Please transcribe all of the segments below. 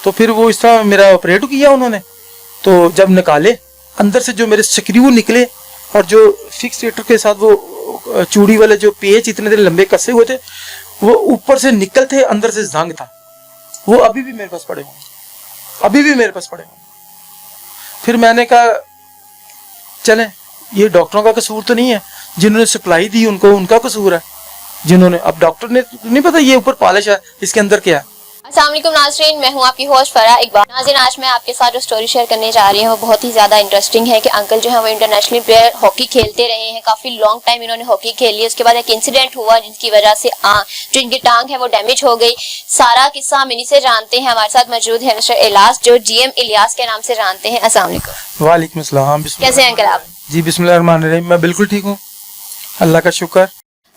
तो फिर वो इस तरह मेरा ऑपरेट किया उन्होंने। तो जब निकाले अंदर से जो मेरे स्क्रू निकले और जो फिक्सेटर के साथ वो चूड़ी वाले जो पेच इतने देर लंबे कसे हुए थे वो ऊपर से निकल थे, अंदर से जंग था, वो अभी भी मेरे पास पड़े हुए, अभी भी मेरे पास पड़े हुए। फिर मैंने कहा चले ये डॉक्टरों का कसूर तो नहीं है, जिन्होंने सप्लाई दी उनको उनका कसूर है, जिन्होंने, अब डॉक्टर ने नहीं पता ये ऊपर पॉलिश है इसके अंदर क्या है। अस्सलाम वालेकुम नाज़रीन, मैं हूं आपकी होस्ट फराह इकबाल। नाज़रीन, आज मैं आपके साथ जो स्टोरी शेयर करने जा रही हूं वो बहुत ही ज़्यादा इंटरेस्टिंग है कि अंकल जो है वो इंटरनेशनल प्लेयर हॉकी खेलते रहे हैं, काफ़ी लॉन्ग टाइम इन्होंने हॉकी खेली। उसके बाद एक इंसिडेंट हुआ जिसकी वजह से जो इनकी टांग है वो डैमेज हो गई। सारा किस्सा हम इन्हीं से जानते हैं। हमारे साथ मौजूद है मिस्टर इलियास, जो GM इलियास के नाम से जानते हैं। अस्सलाम वालेकुम। वालेकुम अस्सलाम। कैसे हैं अंकल आप? जी बिस्मिल्लाहिर्रहमानिर्रहीम, मैं बिल्कुल ठीक हूँ, अल्लाह का शुक्र।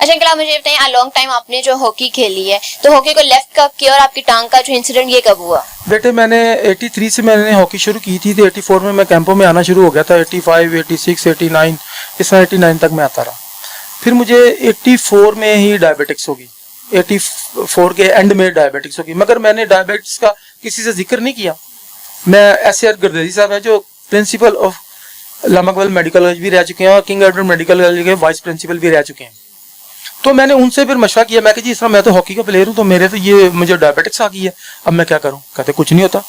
अच्छा अंकल, आप मुझे बताएं, लॉन्ग टाइम आपने जो हॉकी खेली है तो हॉकी को लेफ्ट कब किया और आपकी टांग का जो इंसिडेंट ये कब हुआ? बेटे मैंने 83 से मैंने हॉकी शुरू की थी, तो 84 में मैं कैंपों में आना शुरू हो गया था। 85, 86, 89 इस तरह 89 तक मैं आता रहा। फिर मुझे 84 में ही डायबिटिक्स होगी, 84 के एंड में डायबिटिक्स होगी, मगर मैंने डायबिटिक्स का किसी से जिक्र नहीं किया। मैं SR गर्देजी साहब है जो principal of Allama Iqbal medical college भी रह चुके हैं और किंग एडवर्ड मेडिकल कॉलेज के वाइस प्रिंसिपल भी रह चुके हैं। तो मैंने उनसे फिर मशवरा किया, मैं कि जी इस तरह मैं तो हॉकी का प्लेयर हूँ, तो मेरे तो ये मुझे डायबिटिक्स आ गई है, अब मैं क्या करूँ? कहते कुछ नहीं होता,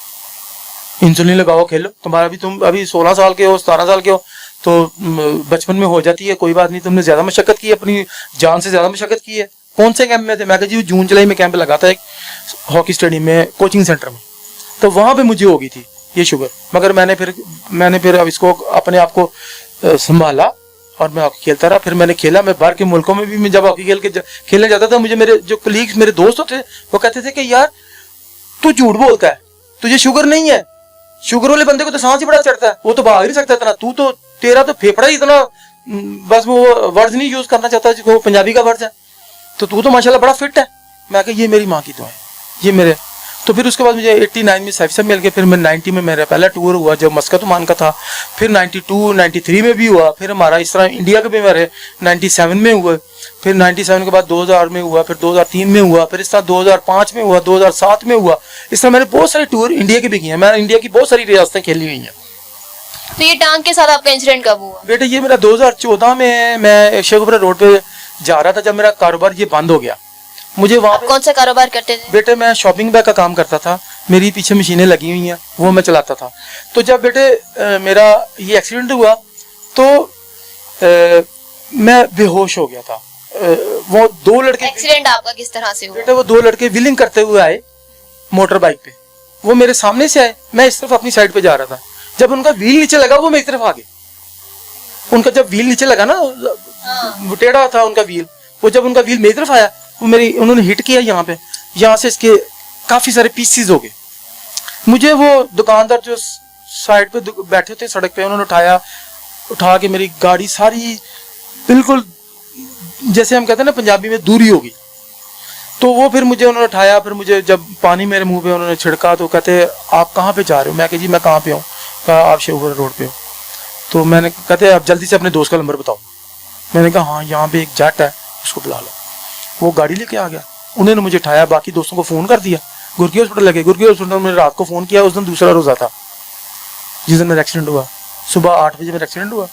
इंसुलिन लगाओ, खेलो, तुम्हारा भी, तुम अभी 16 साल के हो, 17 साल के हो, तो बचपन में हो जाती है, कोई बात नहीं, तुमने ज्यादा मशक्कत की है, अपनी जान से ज्यादा मशक्कत की है। कौन से कैंप में थे? मैं जी जून जुलाई में कैंप लगा था एक हॉकी स्टेडियम में, कोचिंग सेंटर में, तो वहां पे मुझे हो गई थी ये शुगर। मगर मैंने फिर अब इसको अपने आप को संभाला और मैं हॉकी खेलता रहा। फिर मैंने खेला, मैं बाहर के मुल्कों में भी मैं जब हॉकी खेलने जाता था, मुझे मेरे जो कलीग्स, मेरे दोस्त होते वो कहते थे कि यार तू झूठ बोलता है, तुझे शुगर नहीं है, शुगर वाले बंदे को तो सांस ही बड़ा चढ़ता है, वो तो भाग नहीं सकता इतना, तू तो, तेरा तो फेफड़ा ही इतना, बस वो वर्ड नहीं यूज करना चाहता जिसको पंजाबी का वर्ड है, तो तू तो माशाल्लाह बड़ा फिट है। मैं कहा ये मेरी माँ की दुआ है, ये मेरे। तो फिर उसके बाद मुझे 89 में सैफ मिल गया। फिर मैं 90 में मेरा पहला टूर हुआ जब मस्कत ओमान का था। फिर 92, 93 में भी हुआ। फिर हमारा इस तरह इंडिया के भी मेरे 97 में हुआ। फिर 97 के बाद 2000 में हुआ, फिर 2003 में हुआ, फिर इस तरह 2005 में हुआ, 2007 में हुआ। इस तरह मैंने बहुत सारे टूर इंडिया के भी किए हैं, मैं इंडिया की बहुत सारी रियासतें खेली हुई हैं। तो ये टांग के साथ आपका इंसिडेंट कब हुआ? बेटे ये मेरा 2014 में, मैं शेखपुरा रोड पे जा रहा था जब मेरा कारोबार ये बंद हो गया। मुझे वहाँ कौन सा कारोबार करते थे? बेटे मैं शॉपिंग बैग का काम करता था, मेरी पीछे मशीनें लगी हुई हैं, वो मैं चलाता था। तो जब बेटे मेरा ये एक्सीडेंट हुआ तो मैं बेहोश हो गया था। वो दो लड़के, एक्सीडेंट आपका किस तरह से हुआ? बेटे वो दो लड़के व्हीलिंग करते हुए आए मोटर बाइक पे, वो मेरे सामने से आए, मैं इस तरफ अपनी साइड पे जा रहा था। जब उनका व्हील नीचे लगा वो मेरी तरफ आ गए। उनका जब व्हील नीचे लगा ना, टेढ़ा था उनका व्हील, वो जब उनका व्हील मेरी तरफ आया वो उन्होंने हिट किया यहाँ पे, यहाँ से इसके काफी सारे पीसीज हो गए। मुझे वो दुकानदार जो साइड पे बैठे थे सड़क पे, उन्होंने उठा के मेरी गाड़ी सारी बिल्कुल जैसे हम कहते हैं ना पंजाबी में दूरी होगी, तो वो फिर मुझे उन्होंने उठाया। फिर मुझे जब पानी मेरे मुंह पे उन्होंने छिड़का तो कहते आप कहाँ पे जा रहे हो? मैं कहा जी मैं कहाँ पे हूँ? कहा आप शेखपुरा रोड पे हो। तो मैंने कहते आप जल्दी से अपने दोस्त का नंबर बताओ। मैंने कहा हाँ यहाँ पे एक जट है उसको बुला लो। वो गाड़ी लेके आ गया, उन्होंने मुझे उठाया, बाकी दोस्तों को फोन कर दिया, गुरकी हॉस्पिटल लगे। गुरकी हॉस्पिटल में रात को फोन किया, उस दिन दूसरा रोजा था जिस दिन मेरा एक्सीडेंट हुआ। सुबह 8 बजे मेरा एक्सीडेंट हुआ,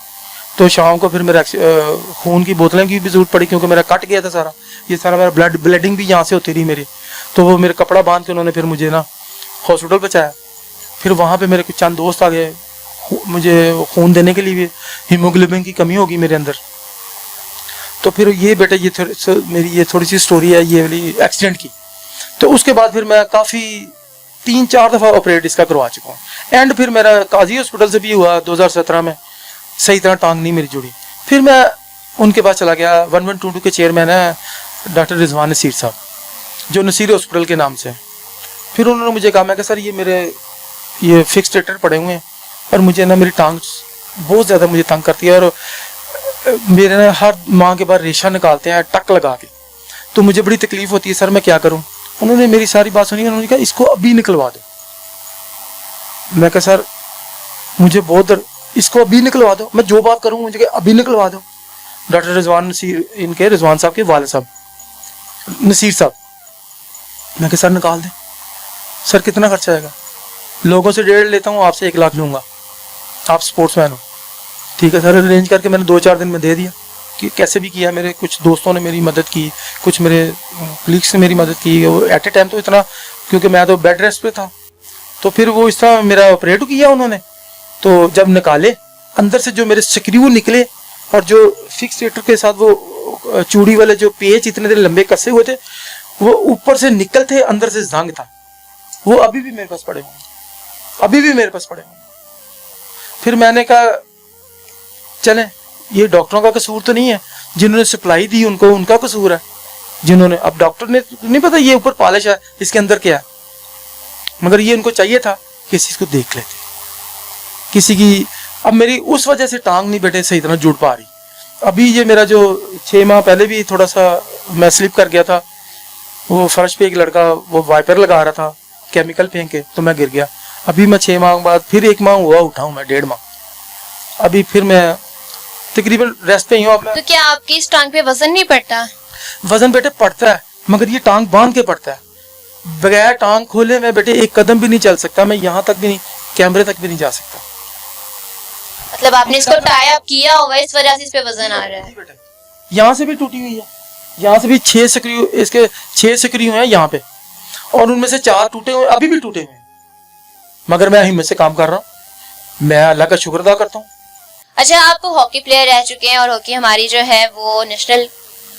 तो शाम को फिर मेरा खून की बोतलें की भी जरूरत पड़ी क्योंकि मेरा कट गया था सारा, ये सारा मेरा ब्लडिंग भी यहाँ से होती रही मेरी। तो वो मेरे कपड़ा बांध के उन्होंने फिर मुझे ना हॉस्पिटल पहुँचाया। फिर वहाँ पे मेरे कुछ चंद दोस्त आ गए मुझे खून देने के लिए, हीमोग्लोबिन की कमी होगी मेरे अंदर। तो फिर ये बेटा मेरी ये थोड़ी सी स्टोरी है ये वाली एक्सीडेंट की। तो उसके बाद फिर मैं काफ़ी 3-4 दफ़ा ऑपरेट इसका करवा चुका हूँ। एंड फिर मेरा काजी हॉस्पिटल से भी हुआ 2017 में, सही तरह टांग नहीं मेरी जुड़ी। फिर मैं उनके पास चला गया, 1122 के चेयरमैन है डॉक्टर रिजवान नसीर साहब, जो नसीर हॉस्पिटल के नाम से। फिर उन्होंने मुझे कहा, मैं कहा सर ये फिक्स टेटर पड़े हुए हैं और मुझे ना मेरी टांग बहुत ज़्यादा मुझे तंग करती है और मेरे ना हर माह के बाद रेशा निकालते हैं टक लगा के, तो मुझे बड़ी तकलीफ होती है सर, मैं क्या करूं? उन्होंने मेरी सारी बात सुनी, उन्होंने कहा इसको अभी निकलवा दो। मैं कहा सर मुझे बहुत दर्द, इसको अभी निकलवा दो, मैं जो बात करूं मुझे अभी निकलवा दो। डॉक्टर रिजवान नसीर, इनके रिजवान साहब के वाले साहब नसीर साहब। मैं कहा सर निकाल दें। सर कितना खर्चा आएगा? लोगों से 1.5 लेता हूँ, आपसे 1 लाख लूँगा, आप स्पोर्ट्समैन हो, ठीक है सर। अरेंज करके मैंने 2-4 दिन में दे दिया कि कैसे भी किया। मेरे कुछ दोस्तों ने मेरी मदद की, कुछ मेरे कलीग्स ने मेरी मदद की। वो एट ए टाइम तो इतना, क्योंकि मैं तो बेड रेस्ट पे था, तो फिर वो इस तरह मेरा ऑपरेट किया उन्होंने। तो जब निकाले अंदर से जो मेरे स्क्रू निकले और जो फिक्सेटर के साथ वो चूड़ी वाले जो पेच इतने देर लंबे कसे हुए थे, वो ऊपर से निकल थे, अंदर से जंग था, वो अभी भी मेरे पास पड़े हुए, अभी भी मेरे पास पड़े हुए। फिर मैंने कहा चलें, ये डॉक्टरों का कसूर तो नहीं है, जिन्होंने सप्लाई दी उनको, उनका कसूर है। जिन्होंने, अब डॉक्टर ने नहीं पता ये ऊपर पॉलिश है, इसके अंदर क्या है, मगर ये उनको चाहिए था कि इस चीज को देख लेते किसी की। अब मेरी उस वजह से टांग नहीं बेटे सही तरह जुड़ पा रही। अभी ये मेरा जो 6 माह पहले भी थोड़ा सा मैं स्लिप कर गया था, वो फर्श पे एक लड़का वो वाइपर लगा रहा था केमिकल फेंक के, तो मैं गिर गया। अभी मैं 6 माह बाद फिर 1 माह हुआ उठा हूँ मैं, 1.5 माह, अभी फिर मैं तकरीबन रेस्ट पे ही हूँ। तो क्या आपकी इस टांग पे वजन नहीं पड़ता? वजन बेटे पड़ता है, मगर ये टांग बांध के पड़ता है। बगैर टांग खोले मैं बेटे 1 कदम भी नहीं चल सकता, मैं यहाँ तक भी नहीं, कैमरे तक भी नहीं जा सकता। मतलब आपने इसको टाई अप किया हुआ है, इस वजह से इस पे वजन आ रहा है। यहाँ से भी टूटी हुई है, यहाँ से भी 6 स्क्रू, इसके 6 स्क्रू हैं यहाँ पे, और उनमें से 4 टूटे हुए, अभी भी टूटे हुए हैं, मगर मैं हिम्मत से काम कर रहा हूँ, मैं अल्लाह का शुक्र अदा करता हूँ। अच्छा, आप हॉकी प्लेयर रह चुके हैं और हॉकी हमारी जो है वो नेशनल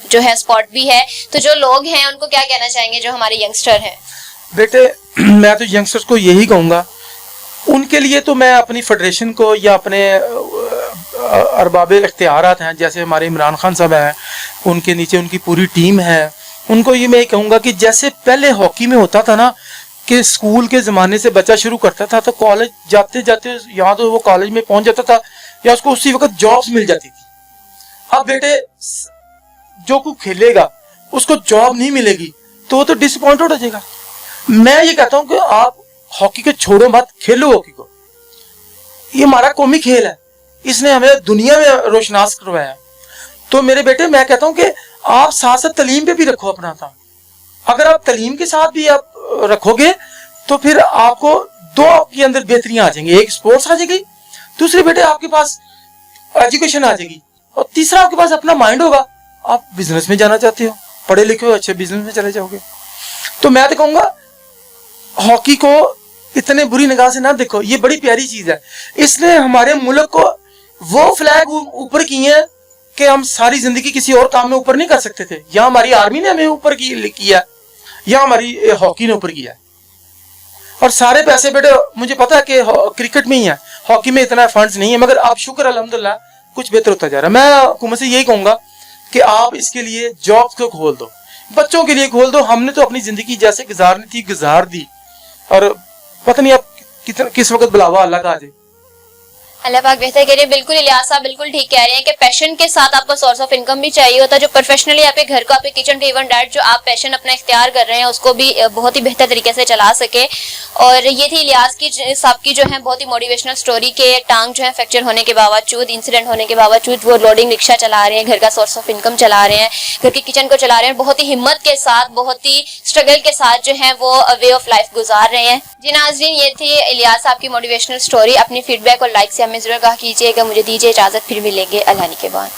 जो है स्पोर्ट भी है, तो जो लोग हैं उनको क्या कहना चाहेंगे जो हमारे यंगस्टर हैं? बेटे मैं तो यंगस्टर्स को यही कहूँगा, उनके लिए तो मैं अपनी फेडरेशन को या अपने अरबाब इख्तियारात हैं, जैसे हमारे इमरान खान साहब हैं, उनके नीचे उनकी पूरी टीम है, उनको ये मैं कहूँगा कि जैसे पहले हॉकी में होता था ना कि स्कूल के ज़माने से बच्चा शुरू करता था तो कॉलेज जाते जाते यहाँ तो वो कॉलेज में पहुँच जाता था या उसको उसी वक्त जॉब्स मिल जाती थी। अब बेटे जो कोई खेलेगा उसको जॉब नहीं मिलेगी तो वो तो डिसअपॉइंटेड हो जाएगा। मैं ये कहता हूँ कि आप हॉकी को छोड़ो मत, खेलो हॉकी को, ये हमारा कौमी खेल है, इसने हमें दुनिया में रोशनास करवाया। तो मेरे बेटे मैं कहता हूँ कि आप साथ साथ तालीम पे भी रखो अपना था। अगर आप तालीम के साथ भी आप रखोगे तो फिर आपको 2 आपके अंदर बेहतरियां आ जाएंगी, एक स्पोर्ट्स आ जाएगी, दूसरी बेटे आपके पास एजुकेशन आ जाएगी, और तीसरा आपके पास अपना माइंड होगा। आप बिजनेस में जाना चाहते हो, पढ़े लिखे हो, अच्छे बिजनेस में चले जाओगे। तो मैं तो कहूँगा हॉकी को इतने बुरी निगाह से ना देखो, ये बड़ी प्यारी चीज है। इसने हमारे मुल्क को वो फ्लैग ऊपर किए हैं कि हम सारी जिंदगी किसी और काम में ऊपर नहीं कर सकते थे। या हमारी आर्मी ने हमें ऊपर किया, या हमारी हॉकी ने ऊपर किया। और सारे पैसे बेटे मुझे पता है कि क्रिकेट में ही है, हॉकी में इतना फंड्स नहीं है, मगर आप शुक्र अल्हम्दुलिल्लाह कुछ बेहतर होता जा रहा है। मैं हुकूमत से यही कहूंगा कि आप इसके लिए जॉब्स को खोल दो, बच्चों के लिए खोल दो। हमने तो अपनी जिंदगी जैसे गुजारनी थी गुजार दी, और पता नहीं अब किस वक्त बुलावा अल्लाह का आ जाए। अल्लाह पाक बेहतर कह रहे हैं। बिल्कुल इलियास साहब बिल्कुल ठीक कह रहे हैं कि पैशन के साथ आपको सोर्स ऑफ इनकम भी चाहिए होता है, जो प्रोफेशनली आपके घर का, आपके किचन का इवन डैट जो आप पैशन अपना इख्तियार कर रहे हैं उसको भी बहुत ही बेहतर तरीके से चला सके। और ये थी इलियास की साहब की जो है बहुत ही मोटिवेशनल स्टोरी के टांग जो है फ्रैक्चर होने के बावजूद, इंसिडेंट होने के बावजूद वो लोडिंग रिक्शा चला रहे हैं, घर का सोर्स ऑफ इनकम चला रहे हैं, घर की किचन को चला रहे हैं, बहुत ही हिम्मत के साथ, बहुत ही स्ट्रगल के साथ जो है वो वे ऑफ लाइफ गुजार रहे हैं। जी नाज़रीन, ये थी इलियास साहब की मोटिवेशनल स्टोरी। अपनी फीडबैक और लाइक से हमें जरूर कहा कीजिएगा। मुझे दीजिए इजाजत, फिर मिलेंगे अल्लाह के बाद।